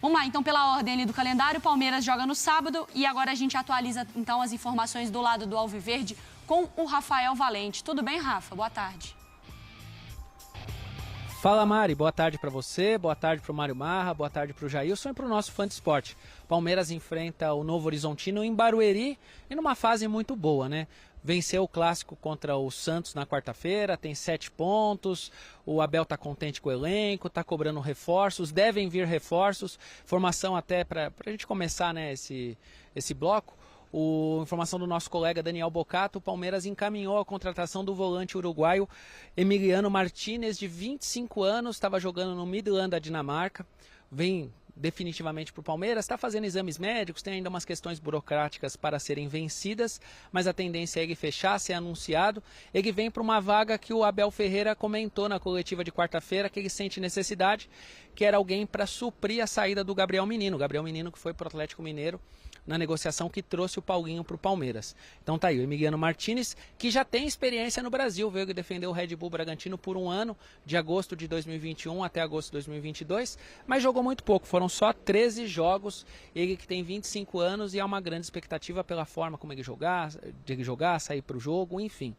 Vamos lá, então, pela ordem ali do calendário, o Palmeiras joga no sábado e agora a gente atualiza, então, as informações do lado do Alviverde com o Rafael Valente. Tudo bem, Rafa? Boa tarde. Fala, Mari. Boa tarde para você, boa tarde para o Mário Marra, boa tarde para o Jailson e para o nosso fã de esporte. Palmeiras enfrenta o Novo Horizontino em Barueri e numa fase muito boa, né? Venceu o clássico contra o Santos na quarta-feira, tem 7 pontos, o Abel está contente com o elenco, está cobrando reforços, devem vir reforços, formação até para a gente começar, né, esse bloco. Informação do nosso colega Daniel Bocato, o Palmeiras encaminhou a contratação do volante uruguaio Emiliano Martínez, de 25 anos, estava jogando no Midland da Dinamarca, vem definitivamente para o Palmeiras, está fazendo exames médicos, tem ainda umas questões burocráticas para serem vencidas, mas a tendência é ele fechar, ser anunciado. Ele vem para uma vaga que o Abel Ferreira comentou na coletiva de quarta-feira, que ele sente necessidade, que era alguém para suprir a saída do Gabriel Menino que foi para o Atlético Mineiro na negociação que trouxe o Paulinho para o Palmeiras. Então tá aí, o Emiliano Martínez, que já tem experiência no Brasil, veio defender o Red Bull Bragantino por um ano, de agosto de 2021 até agosto de 2022, mas jogou muito pouco, foram só 13 jogos, ele que tem 25 anos e há uma grande expectativa pela forma como ele jogar, sair para o jogo, enfim.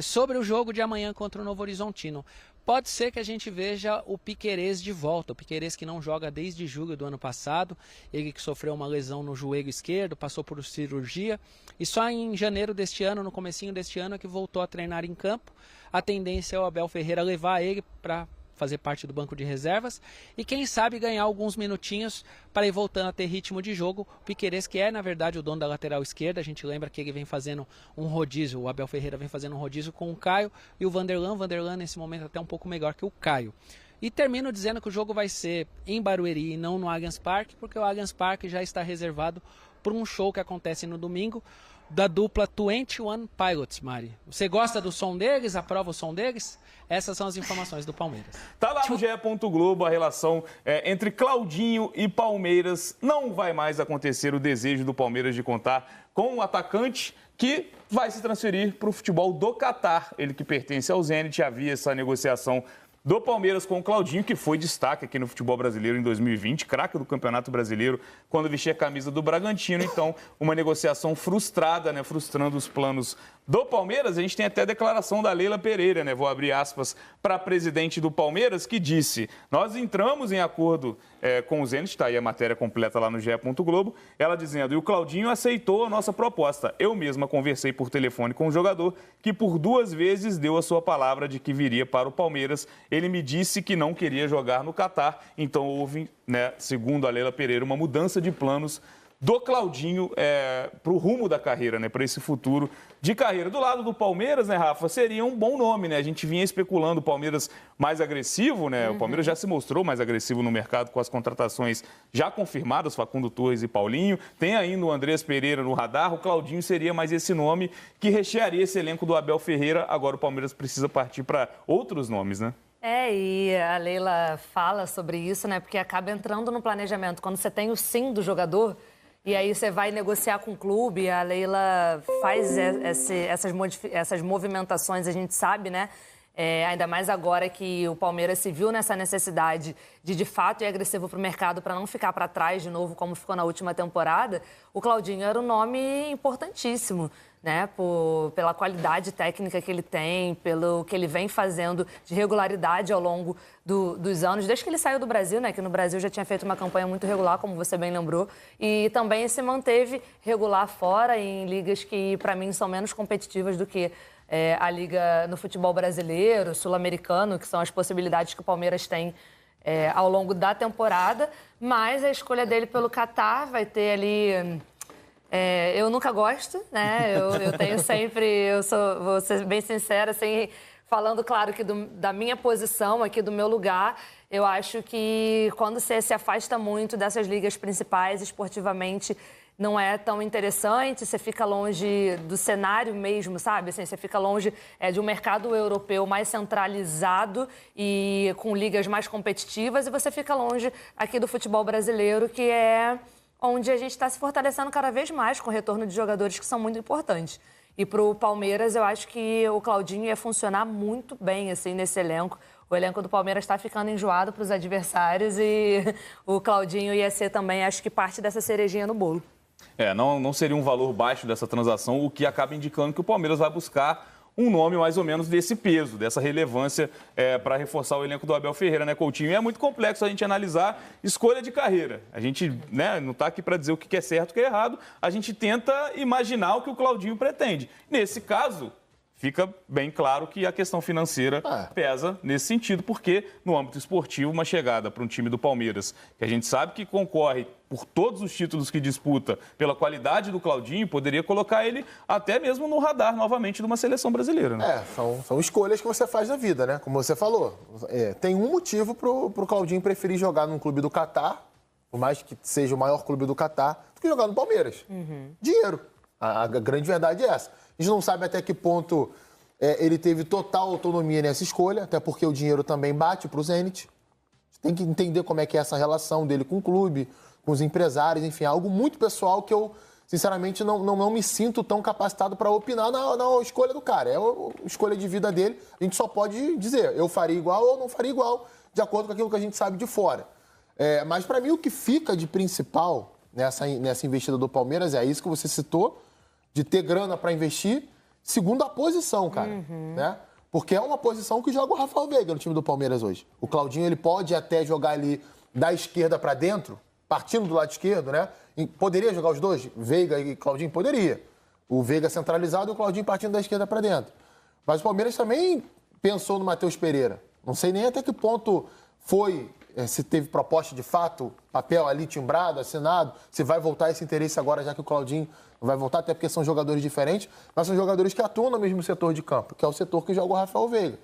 Sobre o jogo de amanhã contra o Novo Horizontino, pode ser que a gente veja o Piquerez de volta, o Piquerez que não joga desde julho do ano passado, ele que sofreu uma lesão no joelho esquerdo, passou por cirurgia, e só em janeiro deste ano, no comecinho deste ano, é que voltou a treinar em campo. A tendência é o Abel Ferreira levar ele para fazer parte do banco de reservas e quem sabe ganhar alguns minutinhos para ir voltando a ter ritmo de jogo. O Piquerez, que é na verdade o dono da lateral esquerda, a gente lembra que ele vem fazendo um rodízio, o Abel Ferreira vem fazendo um rodízio com o Caio e o Vanderlan nesse momento até um pouco melhor que o Caio. E termino dizendo que o jogo vai ser em Barueri e não no Allianz Parque, porque o Allianz Parque já está reservado por um show que acontece no domingo, da dupla 21 Pilots, Mari. Você gosta do som deles? Aprova o som deles? Essas são as informações do Palmeiras. Tá lá no GE. Globo a relação entre Claudinho e Palmeiras. Não vai mais acontecer o desejo do Palmeiras de contar com um atacante que vai se transferir para o futebol do Catar. Ele que pertence ao Zenit, havia essa negociação do Palmeiras com o Claudinho, que foi destaque aqui no futebol brasileiro em 2020, craque do Campeonato Brasileiro, quando vestia a camisa do Bragantino. Então, uma negociação frustrada, né, frustrando os planos do Palmeiras. A gente tem até a declaração da Leila Pereira, né, vou abrir aspas, para a presidente do Palmeiras, que disse: nós entramos em acordo com o Zenit, está aí a matéria completa lá no GE. Globo, ela dizendo: e o Claudinho aceitou a nossa proposta. Eu mesma conversei por telefone com o jogador, que por 2 vezes deu a sua palavra de que viria para o Palmeiras. Ele me disse que não queria jogar no Catar, então houve, né, segundo a Leila Pereira, uma mudança de planos do Claudinho para o rumo da carreira, né, para esse futuro de carreira. Do lado do Palmeiras, né, Rafa, seria um bom nome, né? A gente vinha especulando o Palmeiras mais agressivo, né? O Palmeiras já se mostrou mais agressivo no mercado com as contratações já confirmadas, Facundo Torres e Paulinho. Tem ainda o Andrés Pereira no radar. O Claudinho seria mais esse nome que rechearia esse elenco do Abel Ferreira. Agora o Palmeiras precisa partir para outros nomes, né? E a Leila fala sobre isso, né? Porque acaba entrando no planejamento. Quando você tem o sim do jogador, e aí você vai negociar com o clube, a Leila faz essas movimentações, a gente sabe, né? Ainda mais agora que o Palmeiras se viu nessa necessidade de fato ir agressivo para o mercado para não ficar para trás de novo, como ficou na última temporada. O Claudinho era um nome importantíssimo, né? Pela qualidade técnica que ele tem, pelo que ele vem fazendo de regularidade ao longo dos anos, desde que ele saiu do Brasil, né? Que no Brasil já tinha feito uma campanha muito regular, como você bem lembrou, e também se manteve regular fora em ligas que, para mim, são menos competitivas do que a liga no futebol brasileiro, sul-americano, que são as possibilidades que o Palmeiras tem ao longo da temporada. Mas a escolha dele pelo Catar vai ter ali... eu nunca gosto, né? Eu tenho sempre... vou ser bem sincera, assim, falando, claro, que da minha posição aqui, do meu lugar, eu acho que quando você se afasta muito dessas ligas principais, esportivamente, não é tão interessante, você fica longe do cenário mesmo, sabe? Assim, você fica longe de um mercado europeu mais centralizado e com ligas mais competitivas, e você fica longe aqui do futebol brasileiro, que é onde a gente está se fortalecendo cada vez mais com o retorno de jogadores que são muito importantes. E para o Palmeiras, eu acho que o Claudinho ia funcionar muito bem assim, nesse elenco. O elenco do Palmeiras está ficando enjoado para os adversários e o Claudinho ia ser também, acho que, parte dessa cerejinha no bolo. Não seria um valor baixo dessa transação, o que acaba indicando que o Palmeiras vai buscar um nome mais ou menos desse peso, dessa relevância para reforçar o elenco do Abel Ferreira, né, Coutinho? E é muito complexo a gente analisar escolha de carreira. A gente não está aqui para dizer o que é certo e o que é errado, a gente tenta imaginar o que o Claudinho pretende. Nesse caso, fica bem claro que a questão financeira pesa nesse sentido, porque no âmbito esportivo, uma chegada para um time do Palmeiras, que a gente sabe que concorre por todos os títulos que disputa, pela qualidade do Claudinho, poderia colocar ele até mesmo no radar novamente de uma seleção brasileira. Né? São escolhas que você faz na vida, né? Como você falou. Tem um motivo pro Claudinho preferir jogar num clube do Catar, por mais que seja o maior clube do Catar, do que jogar no Palmeiras. Dinheiro. A grande verdade é essa. A gente não sabe até que ponto ele teve total autonomia nessa escolha, até porque o dinheiro também bate para o Zenit. Tem que entender como é que é essa relação dele com o clube, com os empresários, enfim, algo muito pessoal que eu, sinceramente, não me sinto tão capacitado para opinar na escolha do cara. É a escolha de vida dele, a gente só pode dizer, eu faria igual ou não faria igual, de acordo com aquilo que a gente sabe de fora. Mas, para mim, o que fica de principal nessa investida do Palmeiras é isso que você citou, de ter grana para investir, segundo a posição, cara, né? Porque é uma posição que joga o Rafael Veiga no time do Palmeiras hoje. O Claudinho, ele pode até jogar ali da esquerda para dentro, partindo do lado esquerdo, né? Poderia jogar os dois? Veiga e Claudinho? Poderia. O Veiga centralizado e o Claudinho partindo da esquerda para dentro. Mas o Palmeiras também pensou no Matheus Pereira. Não sei nem até que ponto foi, se teve proposta de fato, papel ali timbrado, assinado, se vai voltar esse interesse agora, já que o Claudinho vai voltar, até porque são jogadores diferentes, mas são jogadores que atuam no mesmo setor de campo, que é o setor que joga o Rafael Veiga.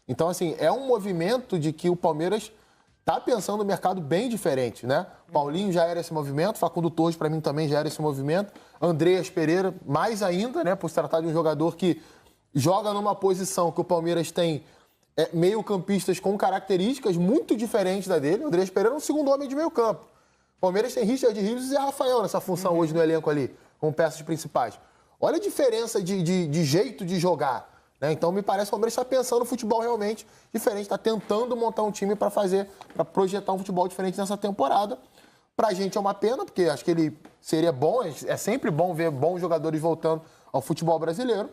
Então, assim, é um movimento de que o Palmeiras está pensando no mercado bem diferente, né? Paulinho já era esse movimento, Facundo Torres, para mim, também já era esse movimento. Andreas Pereira, mais ainda, né? Por se tratar de um jogador que joga numa posição que o Palmeiras tem meio-campistas com características muito diferentes da dele. O Andreas Pereira é um segundo homem de meio-campo. O Palmeiras tem Richard Rios e Rafael nessa função hoje no elenco ali, como peças principais. Olha a diferença de jeito de jogar, né? Então, me parece que o Palmeiras está pensando no futebol realmente diferente, está tentando montar um time para projetar um futebol diferente nessa temporada. Pra gente é uma pena, porque acho que ele seria bom, é sempre bom ver bons jogadores voltando ao futebol brasileiro,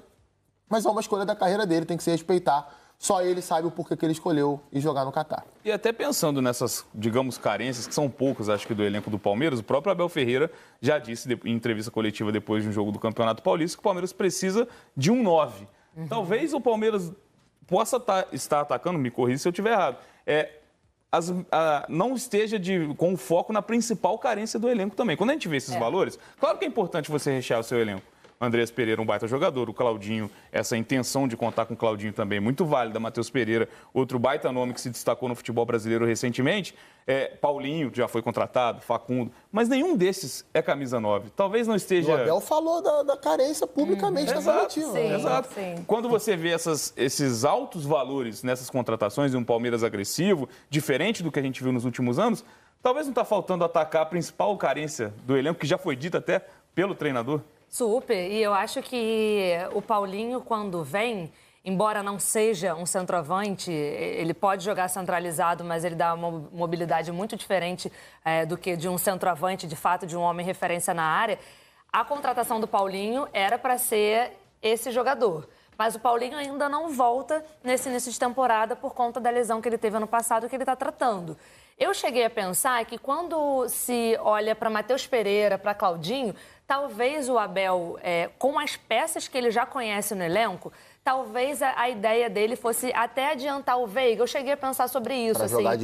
mas é uma escolha da carreira dele, tem que se respeitar. Só ele sabe o porquê que ele escolheu ir jogar no Catar. E até pensando nessas, digamos, carências, que são poucas, acho que, do elenco do Palmeiras, o próprio Abel Ferreira já disse em entrevista coletiva depois de um jogo do Campeonato Paulista que o Palmeiras precisa de um 9. Talvez o Palmeiras possa estar atacando, me corrija se eu estiver errado, não esteja com foco na principal carência do elenco também. Quando a gente vê esses valores, claro que é importante você rechear o seu elenco. Andreas Pereira, um baita jogador. O Claudinho, essa intenção de contar com o Claudinho também muito válida. Matheus Pereira, outro baita nome que se destacou no futebol brasileiro recentemente. Paulinho, já foi contratado, Facundo. Mas nenhum desses é camisa 9. Talvez não esteja... O Abel falou da carência publicamente na coletiva. Sim, exato. Sim. Quando você vê esses altos valores nessas contratações e um Palmeiras agressivo, diferente do que a gente viu nos últimos anos, talvez não está faltando atacar a principal carência do elenco, que já foi dita até pelo treinador. Super, e eu acho que o Paulinho, quando vem, embora não seja um centroavante, ele pode jogar centralizado, mas ele dá uma mobilidade muito diferente do que de um centroavante, de fato, de um homem referência na área. A contratação do Paulinho era para ser esse jogador. Mas o Paulinho ainda não volta nesse início de temporada por conta da lesão que ele teve ano passado, que ele está tratando. Eu cheguei a pensar que quando se olha para Matheus Pereira, para Claudinho, talvez o Abel, com as peças que ele já conhece no elenco, talvez a ideia dele fosse até adiantar o Veiga. Eu cheguei a pensar sobre isso. Pra jogar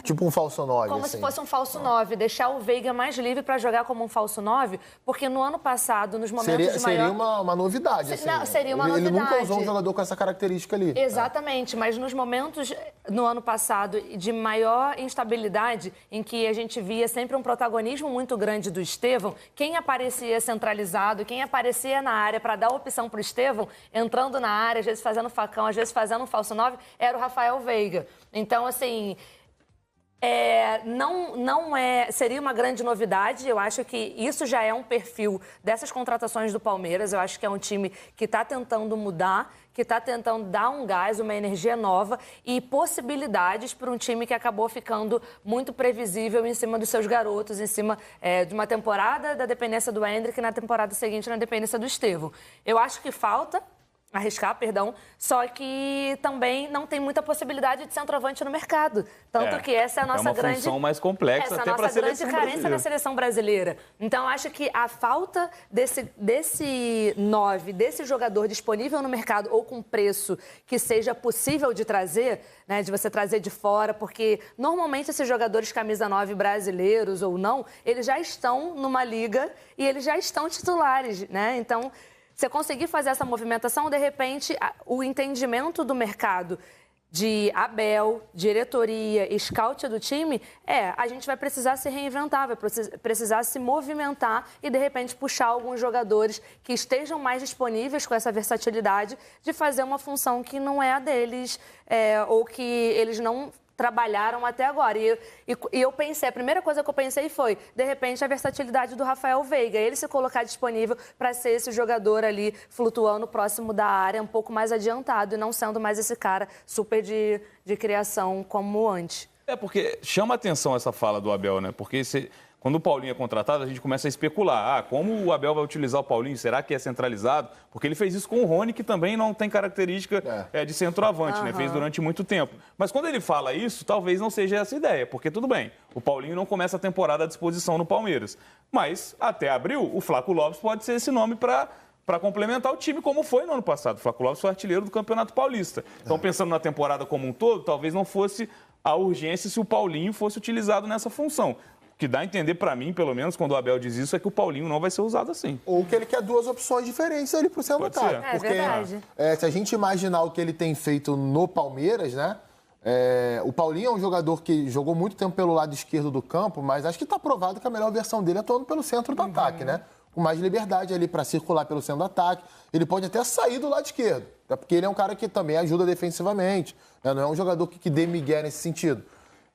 tipo um falso 9. Como assim. se fosse um falso 9. Deixar o Veiga mais livre para jogar como um falso 9, porque no ano passado, nos momentos de maior... Seria uma novidade, assim. Não, seria uma ele novidade. nunca usou um jogador com essa característica ali. Exatamente, mas nos momentos, no ano passado, de maior instabilidade, em que a gente via sempre um protagonismo muito grande do Estevão, quem aparecia centralizado, quem aparecia na área para dar opção para o Estevão, entrando na área, às vezes fazendo facão, às vezes fazendo um falso 9, era o Rafael Veiga. Então, assim, Seria uma grande novidade. Eu acho que isso já é um perfil dessas contratações do Palmeiras. Eu acho que é um time que está tentando mudar, que está tentando dar um gás, uma energia nova e possibilidades para um time que acabou ficando muito previsível em cima dos seus garotos, em cima de uma temporada da dependência do Endrick e na temporada seguinte na dependência do Estevão. Eu acho que falta só que também não tem muita possibilidade de centroavante no mercado. Tanto que essa é a nossa grande... É uma função mais complexa até para a seleção brasileira. Essa é a nossa grande carência na seleção brasileira. Então, acho que a falta desse 9, desse jogador disponível no mercado ou com preço que seja possível de trazer, né, de você trazer de fora, porque normalmente esses jogadores camisa 9 brasileiros ou não, eles já estão numa liga e eles já estão titulares, né? Então... Você conseguir fazer essa movimentação, de repente, o entendimento do mercado de Abel, diretoria, scout do time, a gente vai precisar se reinventar, vai precisar se movimentar e, de repente, puxar alguns jogadores que estejam mais disponíveis com essa versatilidade de fazer uma função que não é a deles ou que eles não trabalharam até agora. E eu pensei, a primeira coisa que eu pensei foi, de repente, a versatilidade do Rafael Veiga. Ele se colocar disponível para ser esse jogador ali flutuando próximo da área, um pouco mais adiantado e não sendo mais esse cara super de criação como antes. Porque chama atenção essa fala do Abel, né? Porque quando o Paulinho é contratado, a gente começa a especular. Como o Abel vai utilizar o Paulinho? Será que é centralizado? Porque ele fez isso com o Rony, que também não tem característica de centroavante, né? Fez durante muito tempo. Mas quando ele fala isso, talvez não seja essa ideia. Porque, tudo bem, o Paulinho não começa a temporada à disposição no Palmeiras. Mas, até abril, o Flaco Lopes pode ser esse nome para complementar o time, como foi no ano passado. O Flaco Lopes foi artilheiro do Campeonato Paulista. Então, pensando na temporada como um todo, talvez não fosse a urgência se o Paulinho fosse utilizado nessa função. O que dá a entender para mim, pelo menos, quando o Abel diz isso, é que o Paulinho não vai ser usado assim. Ou que ele quer duas opções diferentes ali pro seu ataque. É verdade. Se a gente imaginar o que ele tem feito no Palmeiras, né? O Paulinho é um jogador que jogou muito tempo pelo lado esquerdo do campo, mas acho que está provado que a melhor versão dele é atuando pelo centro do ataque, né? Com mais liberdade ali para circular pelo centro do ataque. Ele pode até sair do lado esquerdo, até porque ele é um cara que também ajuda defensivamente, né? Não é um jogador que dê migué nesse sentido.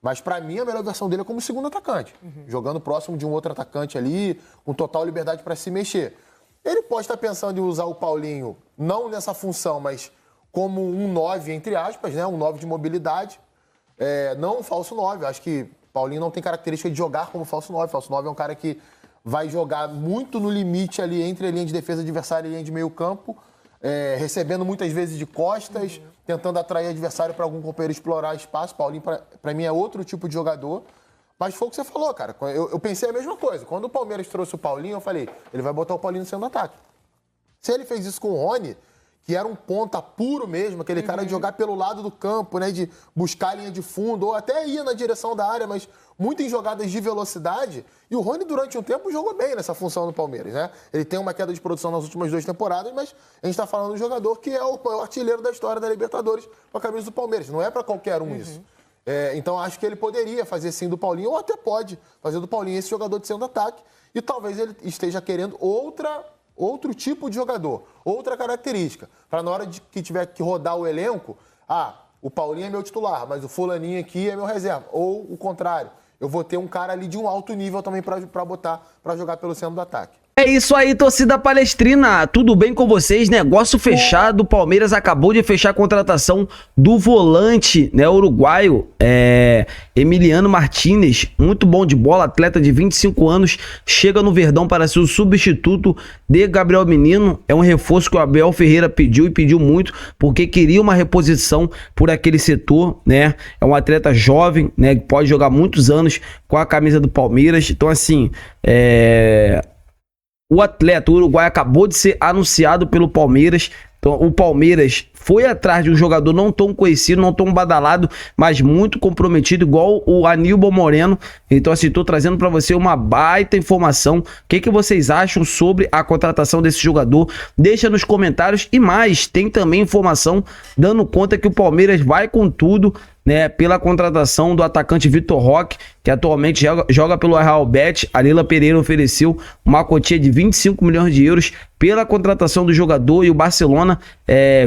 Mas, para mim, a melhor versão dele é como segundo atacante. Jogando próximo de um outro atacante ali, com total liberdade para se mexer. Ele pode estar pensando em usar o Paulinho, não nessa função, mas como um 9, entre aspas, né? Um 9 de mobilidade. Não um falso 9. Acho que Paulinho não tem característica de jogar como falso 9. Falso 9 é um cara que vai jogar muito no limite ali entre a linha de defesa adversária e a linha de meio campo, recebendo muitas vezes de costas, tentando atrair adversário para algum companheiro explorar espaço. Paulinho, para mim, é outro tipo de jogador. Mas foi o que você falou, cara. Eu pensei a mesma coisa. Quando o Palmeiras trouxe o Paulinho, eu falei, ele vai botar o Paulinho no centro do ataque. Se ele fez isso com o Rony, que era um ponta puro mesmo, aquele cara de jogar pelo lado do campo, né, de buscar a linha de fundo, ou até ir na direção da área, mas muito em jogadas de velocidade. E o Rony, durante um tempo, jogou bem nessa função no Palmeiras, né? Ele tem uma queda de produção nas últimas 2 temporadas, mas a gente está falando de um jogador que é o maior artilheiro da história da Libertadores com a camisa do Palmeiras. Não é para qualquer um isso. Então, acho que ele poderia fazer sim do Paulinho, ou até pode fazer do Paulinho esse jogador de centro ataque, e talvez ele esteja querendo outro tipo de jogador, outra característica, para na hora de que tiver que rodar o elenco, o Paulinho é meu titular, mas o fulaninho aqui é meu reserva, ou o contrário, eu vou ter um cara ali de um alto nível também para botar para jogar pelo centro do ataque. É isso aí, torcida palestrina, tudo bem com vocês? Negócio fechado, o Palmeiras acabou de fechar a contratação do volante, né, uruguaio, Emiliano Martínez, muito bom de bola, atleta de 25 anos, chega no Verdão para ser o substituto de Gabriel Menino, é um reforço que o Abel Ferreira pediu e pediu muito, porque queria uma reposição por aquele setor, né, é um atleta jovem, né, que pode jogar muitos anos com a camisa do Palmeiras, então assim, o atleta, o uruguai, acabou de ser anunciado pelo Palmeiras. Então, o Palmeiras foi atrás de um jogador não tão conhecido, não tão badalado, mas muito comprometido, igual o Aníbal Moreno. Então, assim, estou trazendo para você uma baita informação. O que vocês acham sobre a contratação desse jogador? Deixa nos comentários. E mais, tem também informação dando conta que o Palmeiras vai com tudo, né, pela contratação do atacante Vitor Roque, que atualmente joga pelo Real Betis. A Leila Pereira ofereceu uma quantia de 25 milhões de euros pela contratação do jogador, e o Barcelona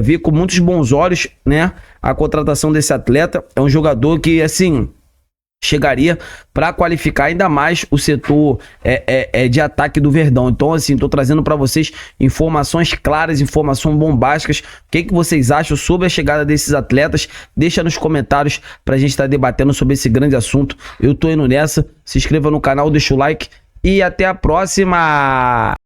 vê com muitos bons olhos, né, a contratação desse atleta. É um jogador que, assim, chegaria para qualificar ainda mais o setor de ataque do Verdão. Então, assim, tô trazendo para vocês informações claras, informações bombásticas. O que vocês acham sobre a chegada desses atletas? Deixa nos comentários pra gente estar debatendo sobre esse grande assunto. Eu tô indo nessa. Se inscreva no canal, deixa o like e até a próxima!